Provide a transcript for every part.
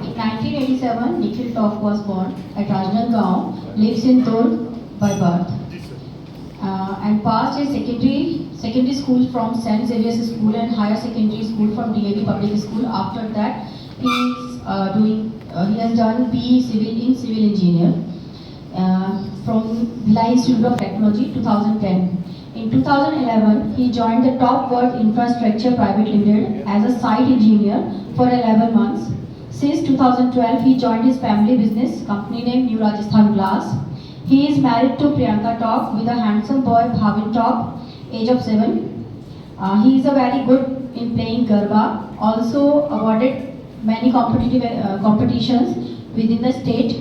In 1987, Nikhil Top was born at Rajnandgaon, lives in Durg by birth, and passed his secondary school from St. Xavier's School and higher secondary school from DAV Public School. After that, he has done PE civil engineer from Bhilai Institute of Technology 2010. In 2011, he joined the Top Worth Infrastructure Private Limited as a site engineer for 11 months. Since 2012, he joined his family business company named New Rajasthan Glass. He is married to Priyanka Top with a handsome boy Bhavin Top, age of 7. He is a very good in playing Garba, also awarded many competitions within the state.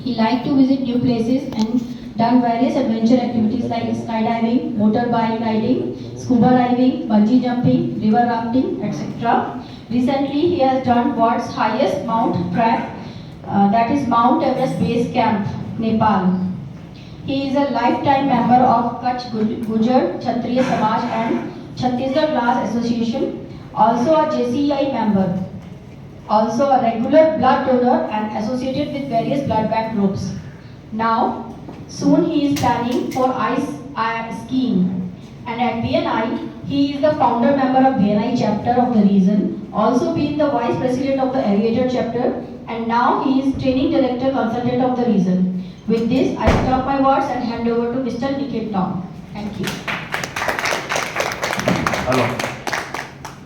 He liked to visit new places and done various adventure activities like skydiving, motorbike riding, scuba diving, bungee jumping, river rafting, etc. Recently, he has done world's highest mount trek, that is Mount Everest Base Camp, Nepal. He is a lifetime member of Kutch Gujar Kshatriya Samaj and Chhattisgarh Glass Association, also a JCI member, also a regular blood donor and associated with various blood bank groups. Now, soon he is planning for ice skiing, and at BNI, he is the founder member of BNI chapter of the region, also being the vice president of the Aviator chapter, and now he is training director consultant of the region. With this, I stop my words and hand over to Mr. Nikhil Tom. Thank you. Hello.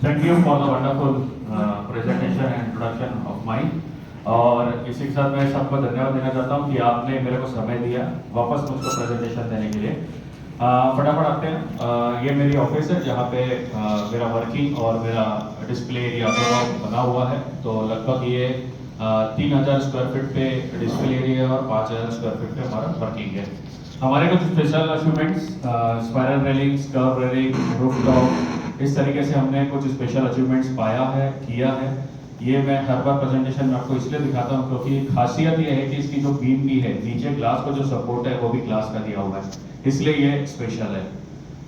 Thank you for the wonderful presentation and introduction of mine. और इसी के साथ मैं सबको धन्यवाद देना चाहता हूँ कि आपने मेरे को समय दिया वापस मुझको प्रेजेंटेशन देने के लिए। फटाफट आते हैं। ये मेरी ऑफिस है जहाँ पे मेरा वर्किंग और मेरा डिस्प्ले एरिया दोनों बना हुआ है। तो लगभग ये 3000 स्क्वायर फीट पे डिस्प्ले एरिया और 5000 स्क्वायर फीट पे हमारा वर्किंग है। हमारे कुछ special achievements, spiral railings, curve railing, rooftop, इस तरीके से हमने कुछ स्पेशल अचीवमेंट्स पाया है, किया है। ये मैं हर बार प्रेजेंटेशन में आपको इसलिए दिखाता हूँ क्योंकि खासियत ये है कि इसकी जो बीम भी है, नीचे ग्लास को जो सपोर्ट है वो भी ग्लास का दिया हुआ है, इसलिए ये स्पेशल है।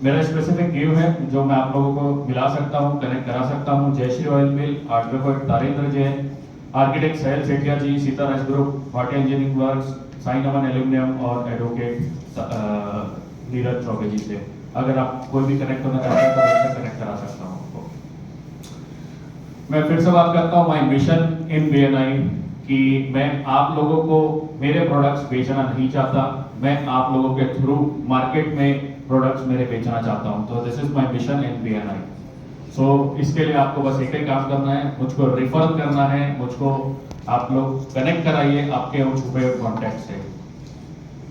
मेरा स्पेसिफिक व्यू है जो मैं आप लोगों को मिला सकता हूँ, कनेक्ट करा सकता हूँ। Jayshree oil mill, advocate Tarendra Jain, architect Sahel Sethia ji, Sitaraj group, Bhatia engineering works, साइन अमन एल्यूमिनियम और एडवोकेट नीरज चौबे जी से। अगर आप कोई भी कनेक्ट होना चाहते हैं तो मैं कनेक्ट करा सकता हूँ। मैं फिर से बात करता हूँ माय मिशन इन BNI कि मैं आप लोगों को मेरे प्रोडक्ट्स बेचना नहीं चाहता, मैं आप लोगों के थ्रू मार्केट में प्रोडक्ट्स मेरे बेचना चाहता हूँ। तो this is my mission in BNI। सो इसके लिए आपको बस एक ही काम करना है, मुझको रिफर करना है, मुझको आप लोग कनेक्ट कराइए आपके उन छुपे कॉन्टैक्ट से।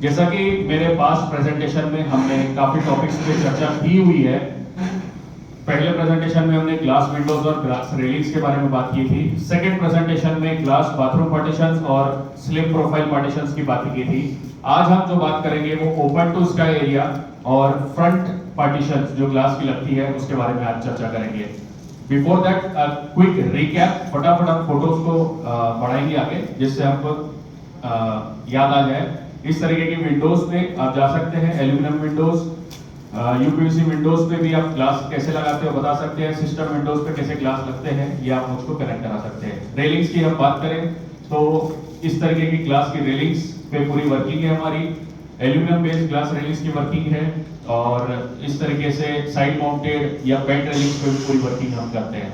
जैसा कि मेरे पास प्रेजेंटेशन में हमने काफी टॉपिक्स पे चर्चा की हुई है। पहले प्रेजेंटेशन में हमने ग्लास विंडोज और ग्लास रेलिंग्स के बारे में बात की थी। सेकंड प्रेजेंटेशन में ग्लास बाथरूम पार्टीशंस और स्लिम प्रोफाइल पार्टीशंस की बात की थी। आज हम जो बात करेंगे वो ओपन टू स्काई एरिया और फ्रंट पार्टीशंस जो ग्लास की लगती है उसके बारे में आज चर्चा करेंगे। बिफोर दैट क्विक रिकैप, फटाफट हम फोटोज को बढ़ाएंगे आगे जिससे हमको याद आ जाए। इस तरीके की विंडोज पे आप जा सकते हैं, एल्यूमिनियम विंडोज, यूपीवीसी विंडोज पे भी आप ग्लास कैसे लगाते हो बता सकते हैं, सिस्टम विंडोज पे कैसे ग्लास लगते हैं ये आप मुझको कनेक्ट करा सकते हैं। रेलिंग्स की हम बात करें तो इस तरीके की ग्लास की रेलिंग्स पे पूरी वर्किंग है हमारी, एल्यूमिनियम बेस्ड ग्लास रेलिंग्स की वर्किंग है और इस तरीके से साइड माउंटेड या बेंट रेलिंग्स पे भी पूरी वर्किंग हम करते हैं।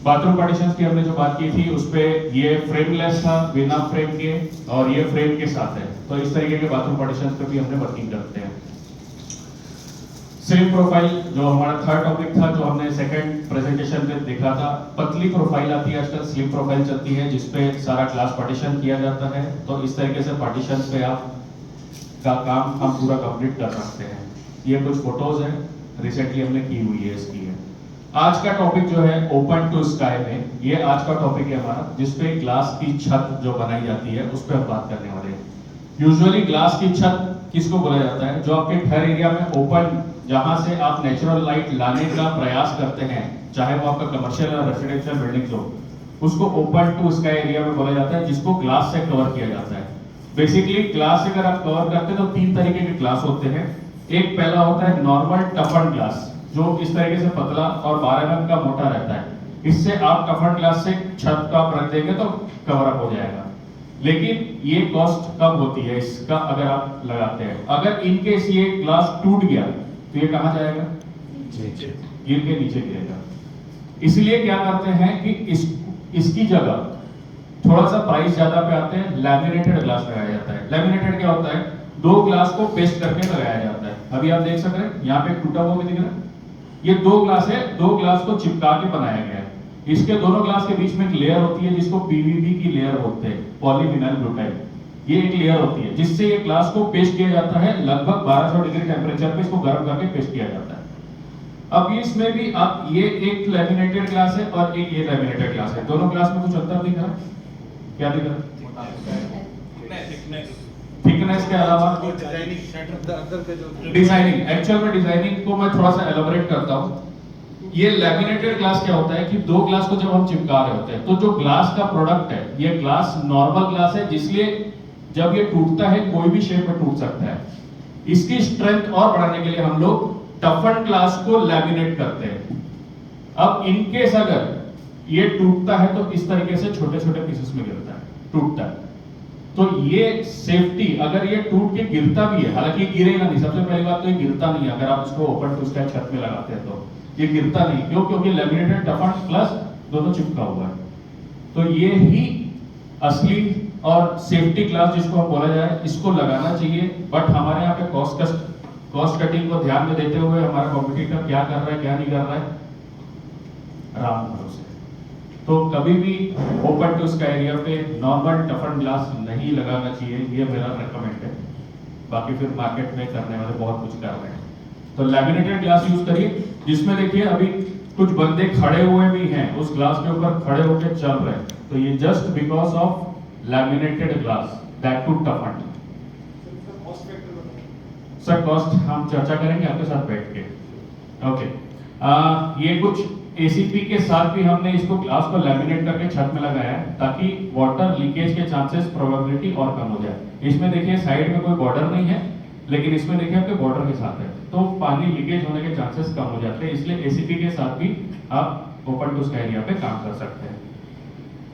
बाथरूम पार्टीशंस की हमने जो बात की थी उस पे ये फ्रेमलेस था, बिना फ्रेम के, और ये फ्रेम के साथ है। तो इस तरीके के बाथरूम पार्टीशंस पे भी हमने वर्किंग करते हैं। स्लिम प्रोफाइल जो हमारा थर्ड टॉपिक था जो हमने सेकंड प्रेजेंटेशन में देखा था, पतली प्रोफाइल आती है आजकल, स्लिम प्रोफाइल चलती है जिसपे सारा ग्लास पार्टीशन किया जाता है। तो इस तरीके से पार्टीशन पे आप का काम हम पूरा कंप्लीट कर सकते हैं। ये कुछ फोटोज हैं रिसेंटली हमने की हुई है इसकी है। आज का टॉपिक जो है ओपन टू स्काई में, ये आज का टॉपिक है हमारा जिसपे ग्लास की छत जो बनाई जाती है उस पर हम बात करने वाले हैं। यूजुअली ग्लास की छत किसको बोला जाता है? जो आपके घर एरिया में ओपन, जहां से आप नेचुरल लाइट लाने का प्रयास करते हैं, चाहे वो आपका कमर्शियल या रेसिडेंशियल बिल्डिंग हो, उसको ओपन टू स्काई एरिया में बोला जाता है जिसको ग्लास से कवर किया जाता है। बेसिकली ग्लास अगर आप कवर करते हैं तो तीन तरीके के ग्लास होते हैं। एक पहला होता है नॉर्मल टफन ग्लास जो इस तरीके से पतला और 12 mm का मोटा रहता है। इससे आप टफन ग्लास से छत का आप रख देंगे तो कवर अप हो जाएगा, लेकिन ये कॉस्ट कम होती है इसका अगर आप लगाते हैं। अगर इनकेस ये ग्लास टूट गया तो ये कहां जाएगा? गिर के नीचे गिरेगा। इसलिए क्या करते हैं कि इसकी जगह थोड़ा सा प्राइस ज्यादा पे आते हैं, लैमिनेटेड ग्लास लगाया जाता है। लैमिनेटेड क्या होता है? दो ग्लास को पेस्ट करके लगाया जाता है। अभी आप देख सक रहे हैं यहाँ पे टूटा हुआ भी दिख रहा है, ये दो ग्लास है, दो ग्लास को चिपका के बनाया गया है। इसके दोनों ग्लास के बीच में एक लेयर होती है जिसको पीवीबी की लेयर बोलते हैं, पॉलीविनाइल ब्यूटाइल। ये एक लेयर होती है जिससे ये ग्लास को पेस्ट किया जाता है, लगभग 1200 डिग्री टेम्परेचर पे इसको गर्म करके पेस्ट किया जाता है। अब इसमें भी आप ये एक लैमिनेटेड ग्लास है और एक ये लैमिनेटेड ग्लास है, दोनों ग्लास में कुछ अंतर दिख रहा है? क्या दिख रहा है? थिकनेस के अलावा डिजाइनिंग, एक्चुअल में डिजाइनिंग को मैं थोड़ा सा एलोबरेट करता हूं। ये लैमिनेटेड ग्लास क्या होता है कि दो ग्लास को जब हम चिपका रहे होते हैं तो जो ग्लास का प्रोडक्ट है, ये ग्लास नॉर्मल ग्लास है, जिसलिए जब ये टूटता है कोई भी शेप में टूट सकता है। इसकी स्ट्रेंथ और बढ़ाने के लिए हम लोग टफन ग्लास को लैमिनेट करते हैं। अब इनकेस अगर ये टूटता है तो इस तरीके से छोटे छोटे पीसेस में गिरता है, टूटता है। तो ये सेफ्टी, अगर ये टूट के गिरता भी है, हालांकि गिरेगा नहीं, सबसे पहली बात तो ये गिरता नहीं है। अगर आप इसको ओपन टू स्काई छत में लगाते हैं तो ये गिरता नहीं, क्यों? क्योंकि लैमिनेटेड टफन प्लस दोनों चिपका हुआ है। तो ये ही असली और सेफ्टी ग्लास जिसको हम बोला जाए, इसको लगाना चाहिए। बट हमारे यहाँ पे कॉस्ट कटिंग को ध्यान में देते हुए हमारा कॉम्पिटिटर क्या कर रहा है क्या नहीं कर रहा है, राम भरोसे। तो कभी भी ओपन टू स्काई एरिया पे नॉर्मल टफन ग्लास नहीं लगाना चाहिए, ये मेरा रेकमेंड है। बाकी फिर मार्केट में करने वाले बहुत कुछ कर रहे हैं, तो लैमिनेटेड ग्लास यूज करिए। जिसमें देखिए अभी कुछ बंदे खड़े हुए भी हैं, उस ग्लास के ऊपर खड़े होकर चल रहे हैं, तो ये just because of laminated glass, that to toughen. Sir cost हम चर्चा करेंगे आपके साथ बैठ के। ओके, ये कुछ एसीपी के साथ भी हमने इसको ग्लास को लैमिनेट करके छत में लगाया है ताकि वाटर लीकेज के चांसेस प्रोबेबिलिटी और कम हो जाए। इसमें देखिए साइड में कोई बॉर्डर नहीं है, लेकिन इसमें देखिए आपके बॉर्डर के साथ है, तो पानी लीकेज होने के चांसेस कम हो जाते हैं। इसलिए एसीपी के साथ भी आप ओपन टू स्काई एरिया पे काम कर सकते हैं।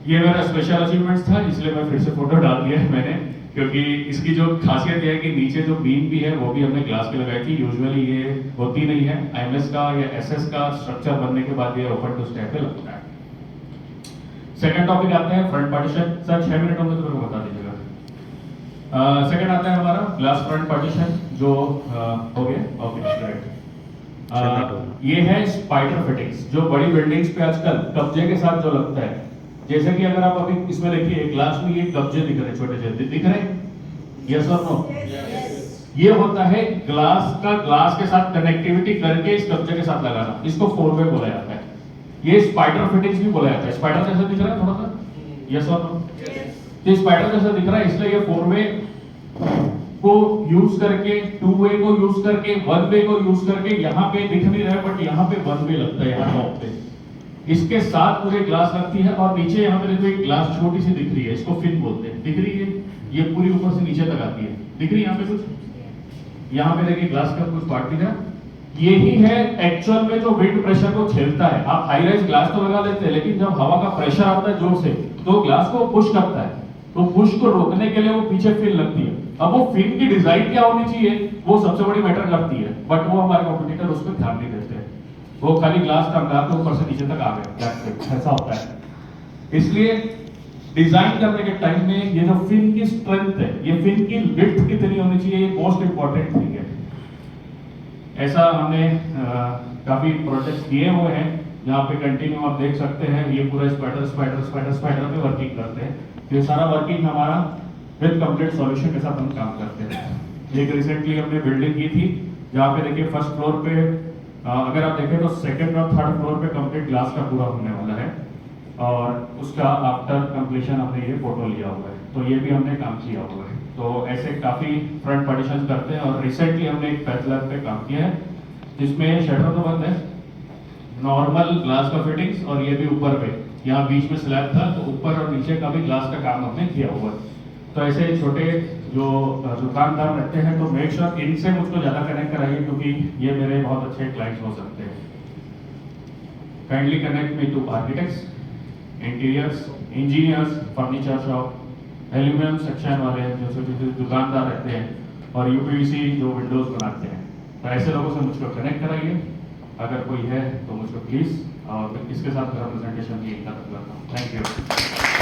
ये मेरा स्पेशल अचीवमेंट था, इसलिए मैं फिर से फोटो डाल दिया है मैंने, क्योंकि इसकी जो खासियत है कि नीचे जो बीम भी है वो भी हमने ग्लास की लगाई थी। यूजुअली ये होती नहीं है, आईएमएस का या एसएस का स्ट्रक्चर बनने के बाद ये ओपन टू स्काई पे लगता है। सेकंड टॉपिक आते हैं फ्रंट पार्टीशन। सर 6 मिनट होंगे तो मेरे को बता दीजिएगा। सेकंड आता है हमारा ग्लास फ्रंट पार्टीशन, जो हो गया। Okay great. ये है स्पाइडर फिटिंग्स, जो बड़ी बिल्डिंग्स पे आजकल कब्जे के साथ जो लगता है। जैसे कि अगर आप अभी इसमें देखिए ग्लास में ये कब्जे दिख रहे हैं, छोटे छोटे दिख रहे हैं, यस और नो? ये होता है ग्लास का ग्लास के साथ कनेक्टिविटी करके इस कब्जे के साथ लगाना, इसको फोर वे बोला जाता है। ये स्पाइडर फिटिंग्स भी बोला जाता है। स्पाइडर जैसा दिख रहा है थोड़ा सा, यस और नो? तो स्पाइडर जैसा दिख रहा है, इसलिए ये फोर वे को यूज करके, टू वे को यूज करके, वन वे को यूज करके, यहाँ पे दिख नहीं रहा है बट यहाँ पे वन वे लगता है, यहाँ टॉप पे इसके साथ पूरे ग्लास लगती है। और नीचे यहाँ पे देखो एक ग्लास छोटी सी दिख रही है, इसको फिन बोलते हैं, दिख रही है? ये पूरी ऊपर से नीचे तक आती है, दिख रही है यहाँ पे कुछ? यहाँ पे देखिए ग्लास का कुछ पार्ट दिख रहा है, यही है एक्चुअल में जो विंड प्रेशर को झेलता है। आप हाई राइज ग्लास तो लगा लेते हैं, लेकिन जब हवा का प्रेशर आता है जोर से तो ग्लास को पुश करता है, तो पुश को रोकने के लिए वो पीछे फिन लगती है। अब वो फिन की डिजाइन क्या होनी चाहिए वो सबसे बड़ी मैटर करती है, बट वो हमारे कॉम्पिटिटर उस पर ध्यान नहीं देते, वो खाली ग्लास टंगा के ऊपर से नीचे तक आ गए, ऐसा होता है। इसलिए डिजाइन करने के टाइम में ये जो फिन की स्ट्रेंथ है, ये फिन की विड्थ कितनी होनी चाहिए, ये मोस्ट इंपॉर्टेंट थिंग है। ऐसा हमने काफी प्रोजेक्ट्स किए हुए हैं जहाँ पे कंटिन्यू आप देख सकते हैं, ये पूरा स्पाइडर पे वर्किंग करते हैं। ये सारा वर्किंग हमारा विद कंप्लीट सॉल्यूशन के साथ हम काम करते हैं। एक रिसेंटली हमने बिल्डिंग की थी जहाँ पे देखिए फर्स्ट फ्लोर पे अगर आप देखें तो सेकंड और थर्ड फ्लोर पे कंप्लीट ग्लास का पूरा होने वाला है, और उसका आफ्टर कंप्लीशन हमने ये फोटो लिया हुआ है, तो ये भी हमने काम किया हुआ है। तो ऐसे काफी फ्रंट पार्टीशन करते हैं। और रिसेंटली हमने एक पैथलर पे काम किया है जिसमें शटर तो बंद है, नॉर्मल ग्लास का फिटिंग्स, और ये भी ऊपर पे, यहाँ बीच में स्लैब था तो ऊपर और नीचे का भी ग्लास का काम हमने किया हुआ है। तो ऐसे छोटे जो दुकानदार रहते हैं तो मेक श्योर इनसे मुझको ज्यादा कनेक्ट कराइए, क्योंकि ये मेरे बहुत अच्छे क्लाइंट्स हो सकते हैं। Kindly connect me to architects, interiors, engineers, furniture shop, aluminium section वाले जो छोटे दुकानदार रहते हैं और यूपीवीसी जो विंडोज बनाते हैं, तो ऐसे लोगों से मुझको कनेक्ट कराइए। अगर कोई है तो मुझको प्लीज़, और इसके साथ मेरा प्रेजेंटेशन भी करता हूँ। Thank you.